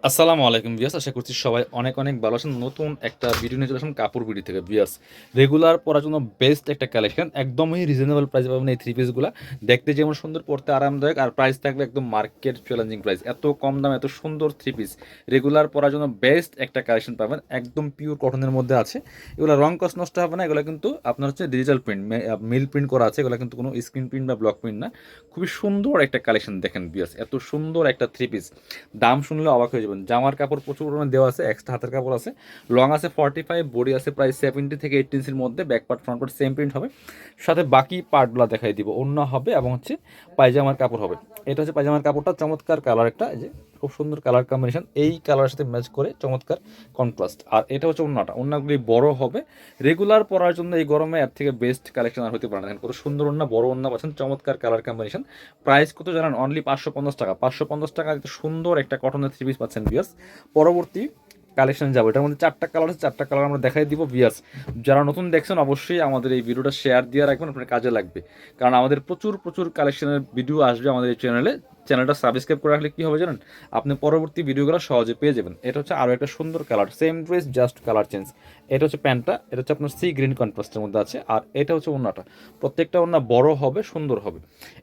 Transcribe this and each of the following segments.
আসসালামু আলাইকুম ভিউয়ার্স, আশা করছি সবাই অনেক অনেক ভালো আছেন। নতুন একটা ভিডিও নিয়ে চলে আসলাম কাপড় বিডি থেকে ভিউয়ার্স। রেগুলার পরার জন্য বেস্ট একটা কালেকশন, একদমই রিজনেবল প্রাইসে পাবেন এই থ্রি পিসগুলা। দেখতে যেমন সুন্দর, পড়তে আরামদায়ক, আর প্রাইস থাকবে একদম মার্কেট চ্যালেঞ্জিং প্রাইস। এত কম দামে এত সুন্দর থ্রি পিস রেগুলার পরার জন্য বেস্ট একটা কালেকশন পাবেন, একদম পিওর কটনের মধ্যে আছে। এগুলো রং কস নষ্ট হবে না, এগুলো কিন্তু আপনার হচ্ছে ডিজিটাল প্রিন্ট, মিল প্রিন্ট করা আছে। এগুলো কিন্তু কোনো স্ক্রিন প্রিন্ট বা ব্লক প্রিন্ট না। খুবই সুন্দর একটা কালেকশন দেখেন ভিউয়ার্স, এত সুন্দর একটা থ্রি পিস। দাম শুনলে অবাক হয়ে যাবেন। জামার কাপড় প্রচুর পরিমাণে দেওয়া আছে, এক্সট্রা হাতের কাপড় আছে। লং আছে 45, বডি আছে প্রায় 70 থেকে 80 ইঞ্চির মধ্যে। Back part front part same print হবে, সাথে বাকি পার্টগুলো দেখাই দিব। ওড়না হবে এবং হচ্ছে পায়জামার কাপড় হবে। এটা হচ্ছে পায়জামার কাপড়টা, চমৎকার কালার একটা, এই যে খুব সুন্দর কালার কম্বিনেশন, এই কালারের সাথে ম্যাচ করে চমৎকার কন্ট্রাস্ট। আর এটা হচ্ছে ওড়নাটা, ওড়নাগুলি বড় হবে। রেগুলার পরার জন্য এই গরমে এর থেকে বেস্ট কালেকশন আর হতে পারে না। দেখেন কত সুন্দর ওড়না, বড় ওড়না পাচ্ছেন, চমৎকার কালার কম্বিনেশন। প্রাইস কত জানান? অনলি 550 টাকা। 550 টাকা সুন্দর একটা কটনের থ্রি পিস পাচ্ছেন ভিউয়ার্স। পরবর্তী কালেকশন যাবো, এটার মধ্যে 4টা কালার আছে, 4টা কালার আমরা দেখাই দিব ভিউয়ার্স। যারা নতুন দেখছেন অবশ্যই আমাদের এই ভিডিওটা শেয়ার দিয়ে রাখবেন, আপনার কাজে লাগবে। কারণ আমাদের প্রচুর প্রচুর কালেকশনের ভিডিও আসবে আমাদের এই চ্যানেলে। চ্যানেলটা সাবস্ক্রাইব করে রাখলে কী হবে জানেন? আপনি পরবর্তী ভিডিওগুলো সহজে পেয়ে যাবেন। এটা হচ্ছে আরও একটা সুন্দর colour, same dress just colour change. এটা হচ্ছে প্যান্টটা, এটা হচ্ছে আপনার সি গ্রিন কন্ট্রাস্টের মধ্যে আছে। আর এটা হচ্ছে ওড়নাটা, প্রত্যেকটা ওড়না বড় হবে, সুন্দর হবে।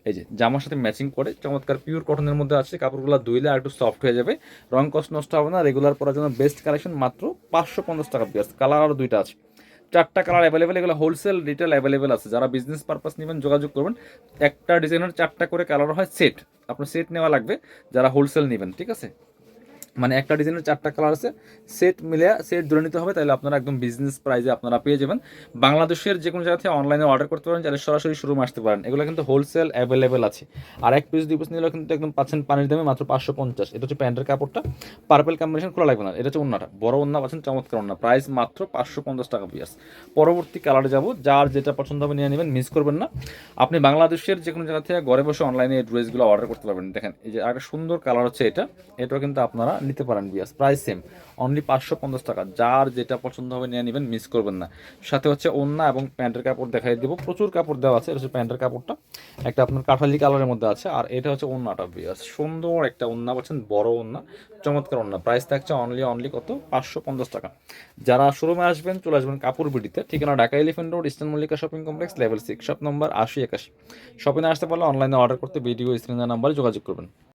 এই যে জামার সাথে ম্যাচিং করে চমৎকার পিওর কটনের মধ্যে আছে। কাপড়গুলো ধুইলে আর একটু সফট হয়ে যাবে, রং কষ্ট নষ্ট হবে না। রেগুলার পরার জন্য বেস্ট কালেকশন, মাত্র 550 টাকা পিস। কালার আরও দুইটা আছে, 4টা কালার অ্যাভেলেবেল। এগুলো হোলসেল রিটেল অ্যাভেলেবেল আছে। যারা বিজনেস পারপাস নেবেন যোগাযোগ করবেন। একটা ডিজাইনের 4টা করে কালার হয় সেট, আপনার সেট নেওয়া লাগবে যারা হোলসেল নেবেন, ঠিক আছে? মানে একটা ডিজাইনের 4টা কালার আছে, সেট মিলে সেট ধরে নিতে হবে, তাহলে আপনারা একদম বিজনেস প্রাইসে আপনারা পেয়ে যাবেন। বাংলাদেশের যে কোনো জায়গা থেকে অনলাইনে অর্ডার করতে পারেন, চাইলে সরাসরি শোরুমে আসতে পারেন। এগুলো কিন্তু হোলসেল অ্যাভেলেবেল আছে। আর এক পিস 2 পিস নিলেও কিন্তু একদম পাচ্ছেন পানির দামে, মাত্র 550। এটা হচ্ছে প্যান্টের কাপড়টা, পার্পেল কম্বিনেশন, খোলা লাগবে না। এটা হচ্ছে ওন্নাটা, বড় ওন্না পাচ্ছেন, চমৎকার ওন্না। প্রাইস মাত্র 550 টাকা পিস। পরবর্তী কালারে যাব, যার যেটা পছন্দ হবে নিয়ে নেবেন, মিস করবেন না। আপনি বাংলাদেশের যে কোনো জায়গা থেকে ঘরে বসে অনলাইনে এই ড্রেসগুলো অর্ডার করতে পারবেন। দেখেন এই যে একটা সুন্দর কালার হচ্ছে এটা, এটাও কিন্তু আপনারা নিতে পারেন বিয়াস। প্রাইস সেম, অনলি 550 টাকা। যার যেটা পছন্দ হবে নিয়ে নেবেন, মিস করবেন না। সাথে হচ্ছে ওড়না এবং প্যান্টের কাপড় দেখাই দেবো, প্রচুর কাপড় দেওয়া আছে। এটা হচ্ছে প্যান্টের কাপড়টা, একটা আপনার কাঠালি কালারের মধ্যে আছে। আর এটা হচ্ছে ওড়নাটা বিয়াস, সুন্দর একটা ওড়না পাচ্ছেন, বড় ওড়না, চমৎকার ওড়না। প্রাইস থাকছে অনলি অনলি কত? 550 টাকা। যারা শোরুমে আসবেন চলে আসবেন কাপড় বিডিতে, ঠিকানা Dhaka elephant road, eastern Mallika shopping complex, level 6, shop number 8081। শপিংয়ে আসতে পারলে অনলাইনে অর্ডার করতে ভিডিও স্ক্রিনের নাম্বারে যোগাযোগ করবেন।